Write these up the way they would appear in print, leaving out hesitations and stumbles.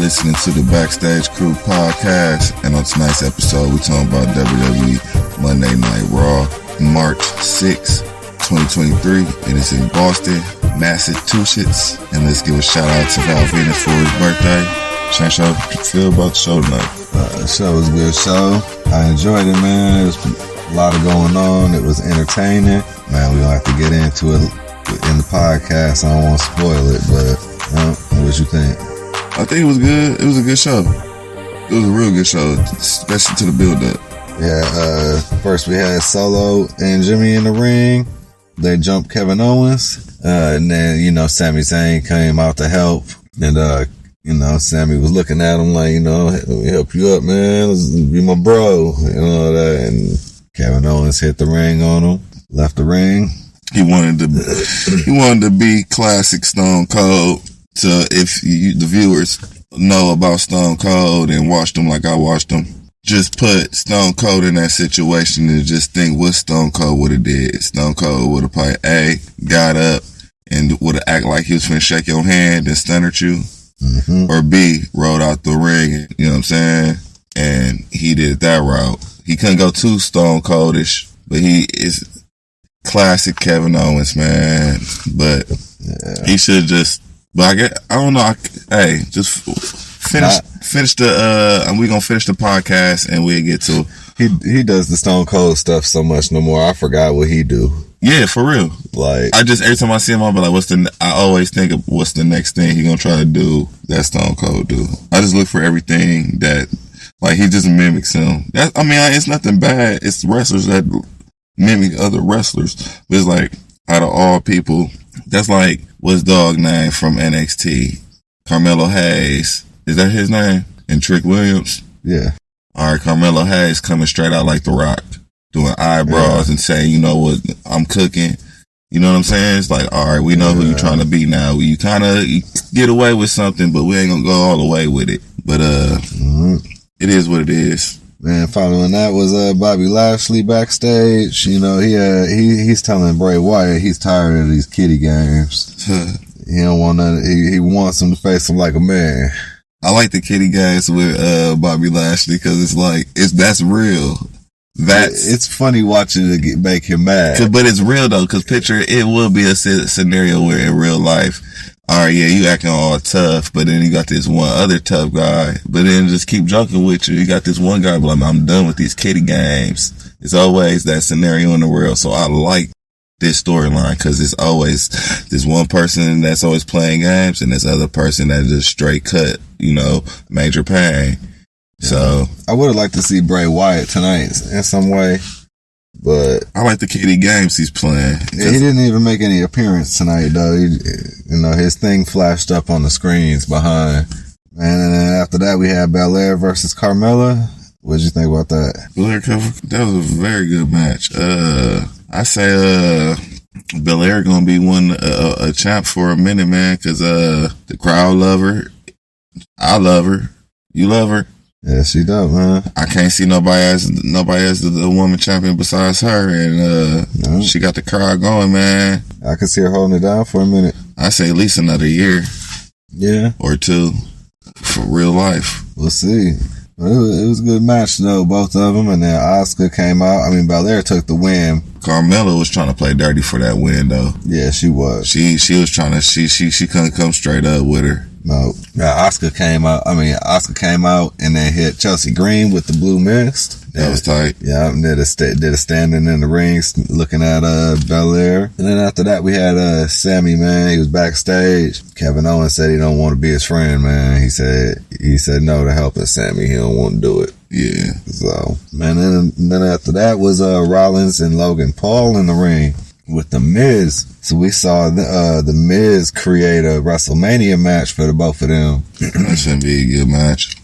listening to the Backstage Krew Podcast, and on tonight's episode, we're talking about WWE Monday Night Raw, March 6, 2023, and it's in Boston, Massachusetts. And let's give a shout out to Val Venus for his birthday. Change how you feel about the show tonight. The show was a good show. I enjoyed it, man. There was a lot of going on. It was entertaining. Man, we don't have to get into it in the podcast. I don't want to spoil it, but what you think? I think it was good. It was a good show. It was a real good show, especially to the build-up. Yeah, first we had Solo and Jimmy in the ring. They jumped Kevin Owens. And then, Sami Zayn came out to help. And, Sami was looking at him like, let me help you up, man. Let's be my bro. That. And Kevin Owens hit the ring on him. Left the ring. He wanted to be classic Stone Cold. So if the viewers know about Stone Cold and watched him like I watched him, just put Stone Cold in that situation and just think what Stone Cold would have did. Stone Cold would have probably A, got up and would have acted like he was finna shake your hand and stun at you. Mm-hmm. Or B, rolled out the ring, you know what I'm saying? And he did that route. He couldn't go too Stone Coldish, but he is classic Kevin Owens, man. But he should just, but I don't know. Just finish the, and we're going to finish the podcast and we'll get to. He does the Stone Cold stuff so much no more. I forgot what he do. Yeah, for real. Like, every time I see him, I'll be like, I always think of what's the next thing he going to try to do that Stone Cold do. I just look for everything that, like, he just mimics him. It's nothing bad. It's wrestlers that mimic other wrestlers. But it's like, out of all people, that's like, what's dog name from NXT? Carmelo Hayes. Is that his name? And Trick Williams? Yeah. All right, Carmelo Hayes coming straight out like The Rock, doing eyebrows and saying, you know what, I'm cooking. You know what I'm saying? It's like, all right, we know who you're trying to be now. You kind of get away with something, but we ain't going to go all the way with it. But It is what it is. Man, following that was Bobby Lashley backstage. He's telling Bray Wyatt he's tired of these kiddie games. He don't want none. He wants him to face him like a man. I like the kiddie games with Bobby Lashley because it's like that's real. It's funny watching it make him mad. But it's real though, because picture it will be a scenario where in real life, all right, yeah, you acting all tough, but then you got this one other tough guy, but then just keep joking with you. You got this one guy, like, I'm done with these kiddie games. It's always that scenario in the world. So I like this storyline because it's always this one person that's always playing games and this other person that just straight cut, major pain. So I would have liked to see Bray Wyatt tonight in some way, but I like the kiddie games he's playing. Yeah, he didn't even make any appearance tonight, though. His thing flashed up on the screens behind. And then after that, we had Belair versus Carmella. What did you think about that? That was a very good match. I say Belair gonna be a champ for a minute, man, because the crowd love her. I love her. You love her. Yeah, she does, man. I can't see nobody as the woman champion besides her, and she got the crowd going, man. I can see her holding it down for a minute. I say at least another year, or two, for real life. We'll see. But it was a good match though, both of them, and then Asuka came out. Belair took the win. Carmella was trying to play dirty for that win, though. Yeah, she was. She was trying to. She couldn't come straight up with her. No. Asuka came out. Asuka came out and then hit Chelsea Green with the blue mist. That was tight. Yeah, and did a standing in the ring looking at Belair. And then after that, we had Sami, man. He was backstage. Kevin Owens said he don't want to be his friend, man. He said no to helping Sami. He don't want to do it. Yeah. So, man, then after that was Rollins and Logan Paul in the ring with The Miz. So we saw the Miz create a WrestleMania match for the both of them. That should be a good match.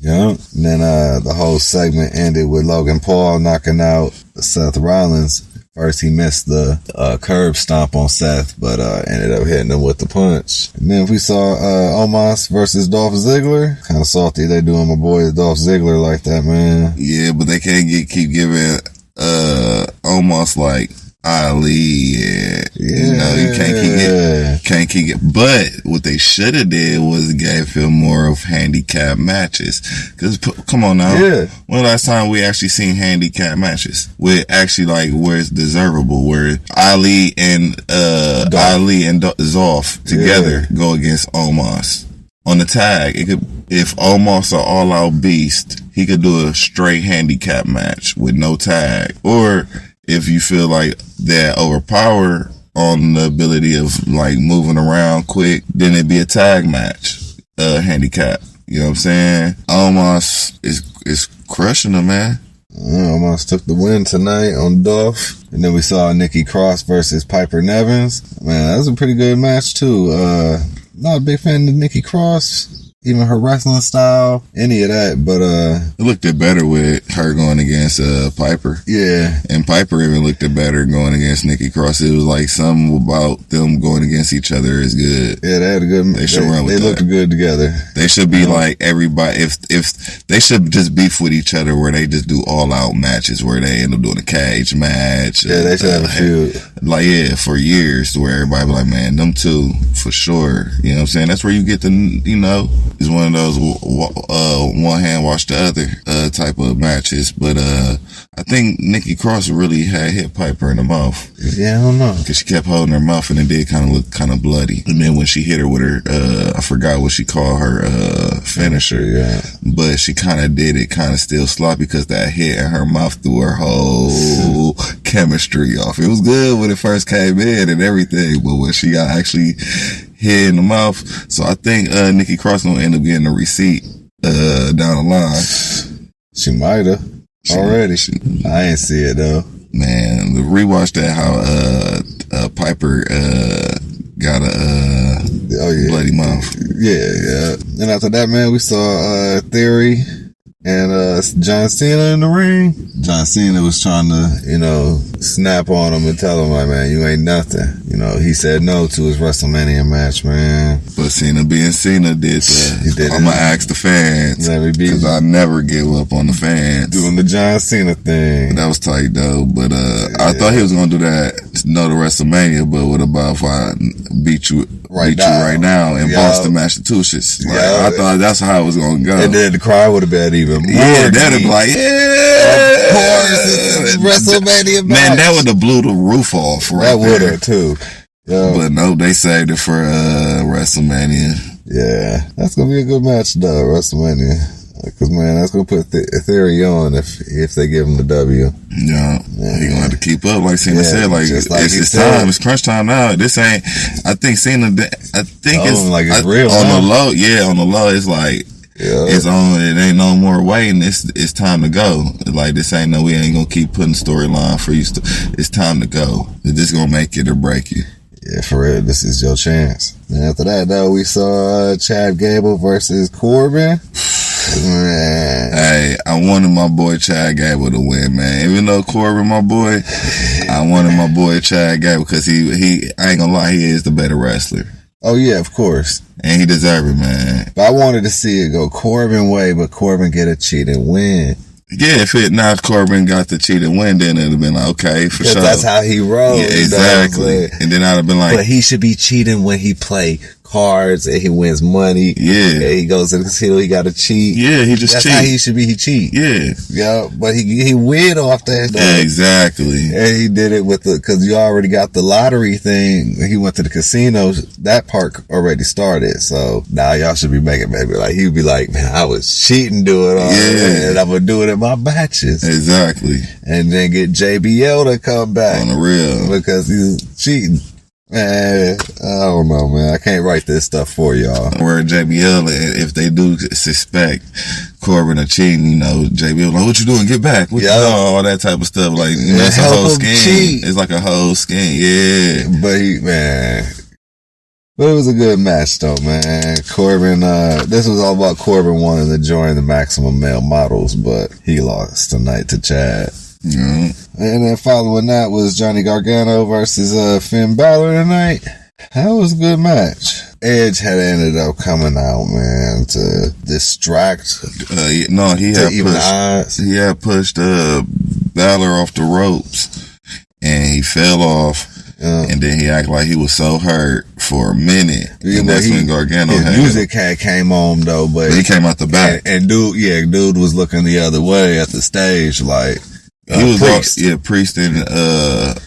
Yeah. And then the whole segment ended with Logan Paul knocking out Seth Rollins. First he missed the curb stomp on Seth, but ended up hitting him with the punch. And then we saw Omos versus Dolph Ziggler. Kind of salty they doing my boy Dolph Ziggler like that, man. Yeah, but they can't keep giving Omos like Ali, and you know, you can't keep it. But what they should have did was gave him more of handicap matches. Cause come on now, when the last time we actually seen handicap matches with actually like where it's deservable, where Ali and Dolph together go against Omos on the tag? It could, if Omos an all out beast, he could do a straight handicap match with no tag, or if you feel like they're overpowered on the ability of like moving around quick, then it'd be a tag match, handicap. You know what I'm saying? Omos is crushing them, man. Omos took the win tonight on Dolph. And then we saw Nikki Cross versus Piper Nevins. Man, that was a pretty good match too. Not a big fan of Nikki Cross, even her wrestling style, any of that, but it looked better with her going against Piper. Yeah. And Piper even looked better going against Nikki Cross. It was like something about them going against each other is good. Yeah, they had a good. They should run with that. They looked good together. They should be like everybody. If they should just beef with each other, where they just do all out matches, where they end up doing a cage match. Yeah, they should have a feud. Like for years, where everybody be like, man, them two for sure. You know what I'm saying? That's where you get the, you know, it's one of those one hand wash the other type of matches. But I think Nikki Cross really had hit Piper in the mouth. Yeah, I don't know, because she kept holding her mouth and it did kind of look kind of bloody. And then when she hit her with her, I forgot what she called her finisher. Yeah, but she kind of did it kind of still sloppy because that hit in her mouth threw her whole chemistry off. It was good when it first came in and everything, but when she got actually hit in the mouth, so I think Nikki Cross gonna end up getting a receipt down the line. She might have already. I ain't see it though. Man, rewatch that how Piper got a bloody mouth. Yeah. And after that, man, we saw Theory and John Cena in the ring. John Cena was trying to, you know, snap on him and tell him, like, man, you ain't nothing. You know, he said no to his WrestleMania match, man. But Cena being Cena did that. He did. I'm going to ask the fans. Because I never give up on the fans. Doing the John Cena thing. That was tight, though. But I thought he was going to do that, no to WrestleMania, but what about if I beat you right now in Boston, Massachusetts? Like, I thought that's how it was going to go. And then the crowd would have been even more. Yeah, that'd be like, of course, WrestleMania match. Man, that would have blew the roof off right there. That would have, too. Yo. But no, they saved it for WrestleMania. Yeah, that's going to be a good match, though, WrestleMania. Because, man, that's going to put Theory on if they give him the W. Yeah. He going to have to keep up, like Cena said. Like it's time. It's crunch time now. This ain't, I think Cena, it's like it's real. On the low, on the low, it's like, it's on, it ain't no more waiting. It's time to go. Like, this ain't we ain't going to keep putting storyline for you. It's time to go. It's just going to make it or break you. Yeah, for real, this is your chance. And after that, though, we saw Chad Gable versus Corbin. Man. Hey, I wanted my boy Chad Gable to win, man. Even though Corbin, my boy, I wanted my boy Chad Gable because he I ain't gonna lie, he is the better wrestler. Oh yeah, of course. And he deserves it, man. But I wanted to see it go Corbin way, but Corbin get a cheated win. Yeah, if Corbin got the cheated win, then it'd have been like, okay, for sure. That's how he rolls. Yeah, exactly. And then I'd have been like, but he should be cheating when he play cards and he wins money. Yeah. And he goes to the casino, he got to cheat. Yeah, he just cheat. That's how he should be. He cheat. Yeah. Yeah, but he win off that. Yeah, exactly. And he did it with because you already got the lottery thing. He went to the casino. That part already started. So now y'all should be making maybe like, he'd be like, man, I was cheating doing all that, and I'm going to do it in my matches. Exactly. And then get JBL to come back. On the real. Because he's cheating. Man, I don't know, man. I can't write this stuff for y'all. Where JBL, if they do suspect Corbin of cheating, you know, JBL like, what you doing? Get back. What you doing? All that type of stuff. Like, you know, it's a whole scheme. Cheat. It's like a whole scheme. Yeah. But it was a good match though, man. Corbin, this was all about Corbin wanting to join the Maximum Male Models, but he lost tonight to Chad. Yeah. And then following that was Johnny Gargano versus Finn Bálor tonight. That was a good match. Edge had ended up coming out, man, to distract. He had pushed Bálor off the ropes. and he fell off. And then he acted like he was so hurt for a minute. And that's when Gargano his music came on though, but he came out the back. And dude was looking the other way at the stage, like he was Priest and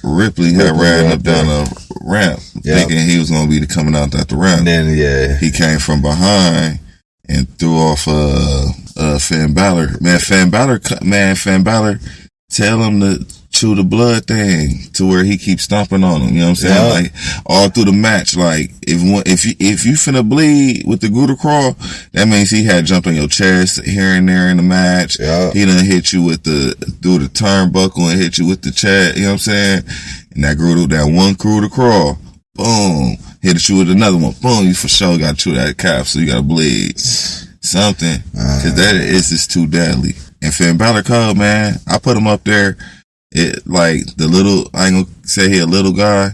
Ripley had ran up down a ramp, thinking he was gonna be coming out that the ramp. And then he came from behind and threw off Finn Bálor. Finn Bálor, tell him to chew the blood thing to where he keeps stomping on him. You know what I'm saying? Yeah. Like all through the match. Like if you finna bleed with the Gouda crawl, that means he had jumped on your chest here and there in the match. Yeah. He done hit you through the turnbuckle and hit you with the chest. You know what I'm saying? And that one Gouda crawl, boom, hit you with another one, boom. You for sure got to chew that calf, so you got to bleed something because that is just too deadly. And Finn Bálor cold, man. I put him up there. It like I ain't gonna say he a little guy,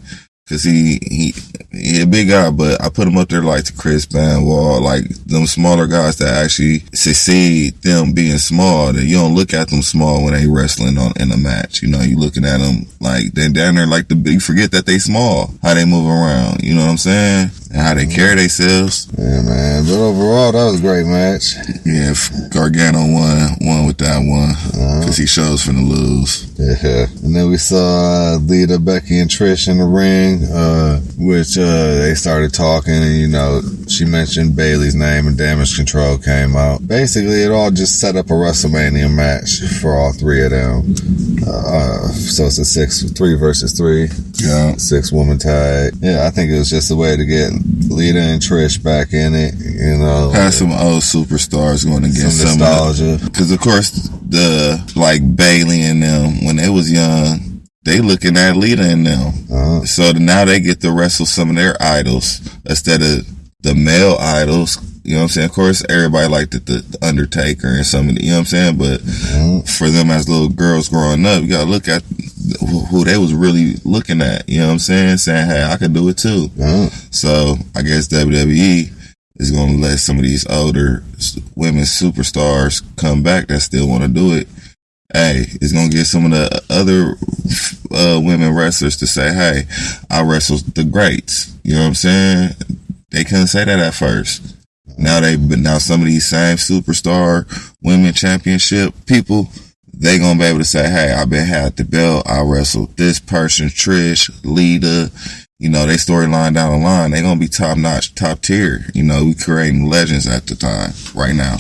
cause he a big guy, but I put him up there like the Chris Benoit, like them smaller guys that actually succeed them being small. That you don't look at them small when they wrestling in a match. You know, you looking at them like they down there like you forget that they small, how they move around. You know what I'm saying? And how they carry themselves. Yeah, man. But overall, that was a great match. Yeah, Gargano won with that one because he shows finna lose. Yeah. And then we saw Lita, Becky, and Trish in the ring, which they started talking, and you know, she mentioned Bayley's name, and Damage Control came out. Basically, it all just set up a WrestleMania match for all three of them. So it's a 3 versus 3. Yeah. 6-woman tag. Yeah, I think it was just a way to get Lita and Trish back in it, you know. Had some old superstars going against some nostalgia. Because, of course, like Bayley and them, when they was young, they looking at Lita and them. So now they get to wrestle some of their idols instead of the male idols. You know what I'm saying? Of course, everybody liked the Undertaker and some of the, you know what I'm saying? But for them as little girls growing up, you got to look at who they was really looking at. You know what I'm saying? Saying, hey, I could do it too. So I guess WWE is going to let some of these older women superstars come back that still want to do it. Hey, it's going to get some of the other women wrestlers to say, hey, I wrestled the greats. You know what I'm saying? They couldn't say that at first. Now some of these same superstar women championship people, they gonna be able to say, hey, I been had the belt, I wrestled this person, Trish, Lita, you know, they storyline down the line, they gonna be top notch, top tier. You know, we creating legends at the time, right now.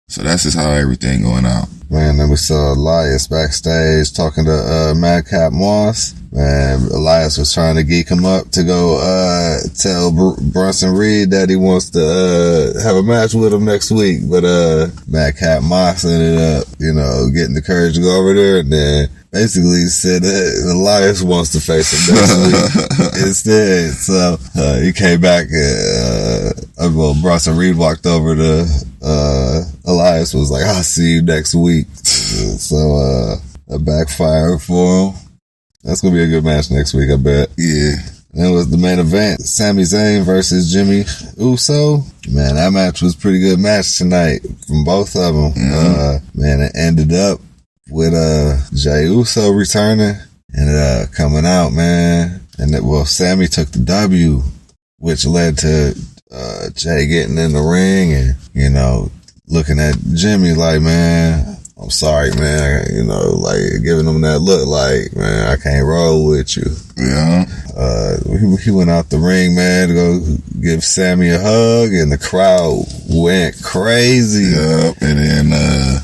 So that's just how everything going out. Man, then we saw Elias backstage talking to Madcap Moss. Man, Elias was trying to geek him up to go tell Bronson Reed that he wants to have a match with him next week. But Madcap Moss ended up, you know, getting the courage to go over there, and then basically said that Elias wants to face him next week instead. So he came back and Bronson Reed walked over to Elias, was like, I'll see you next week. So it backfired for him. That's going to be a good match next week, I bet. Yeah. That was the main event. Sami Zayn versus Jey Uso. Man, that match was a pretty good match tonight from both of them. Man, it ended up with Jey Uso returning and coming out, man. And Sami took the W, which led to Jey getting in the ring and, you know, looking at Jimmy like, man, I'm sorry, man. You know, like giving him that look like, man, I can't roll with you. Yeah. He went out the ring, man, to go give Sami a hug, and the crowd went crazy. Yep. And then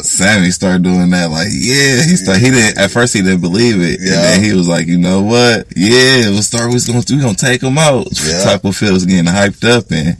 Sami started doing that, like, yeah. At first he didn't believe it. Yeah. And then he was like, you know what? Yeah, we're gonna take him out. Yeah. Type of feels getting hyped up, and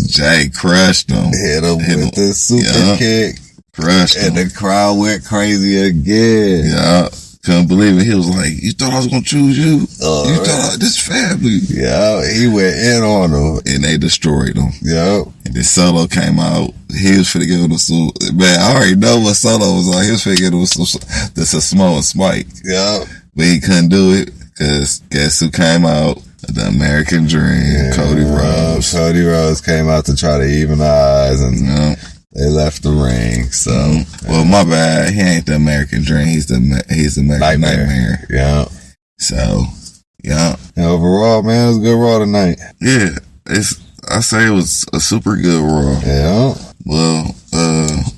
Jey crushed him. Hit him with the super kick. Crushed him. And the crowd went crazy again. Yeah. Couldn't believe it. He was like, you thought I was going to choose you? You thought this family. Yeah. He went in on them. And they destroyed him. Yeah. And then Solo came out. He was finna give him some, man, I already know what Solo was on. He was finna give him some Samoan Spike. Yeah. But he couldn't do it because guess who came out? The American Dream, Cody Rhodes. Cody Rhodes came out to try to even the odds, and They left the ring, so. Well, my bad. He ain't the American Dream. He's the American Nightmare. Yeah. So, yeah. And overall, man, it was a good Raw tonight. Yeah. I say it was a super good Raw. Yeah. Well,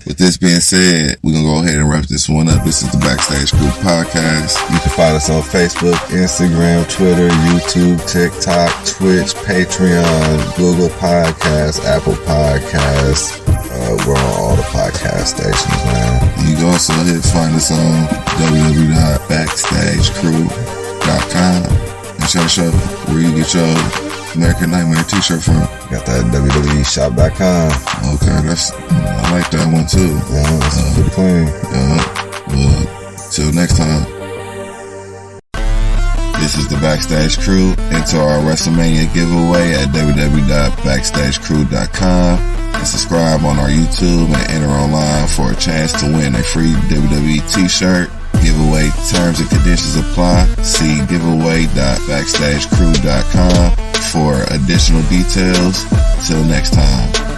with this being said, we're going to go ahead and wrap this one up. This is the Backstage Krew Podcast. You can find us on Facebook, Instagram, Twitter, YouTube, TikTok, Twitch, Patreon, Google Podcasts, Apple Podcasts. We're on all the podcast stations, man. You can also find us on www.backstagekrew.com. And show where you get your American Nightmare t-shirt from. Got that WWEshop.com. Okay, I like that one too. Yeah, it's pretty clean. Well, till next time. This is the Backstage Krew. Enter our WrestleMania giveaway at www.backstagekrew.com and subscribe on our YouTube and enter online for a chance to win a free WWE t-shirt. Giveaway terms and conditions apply. See giveaway.backstagekrew.com for additional details. Till next time.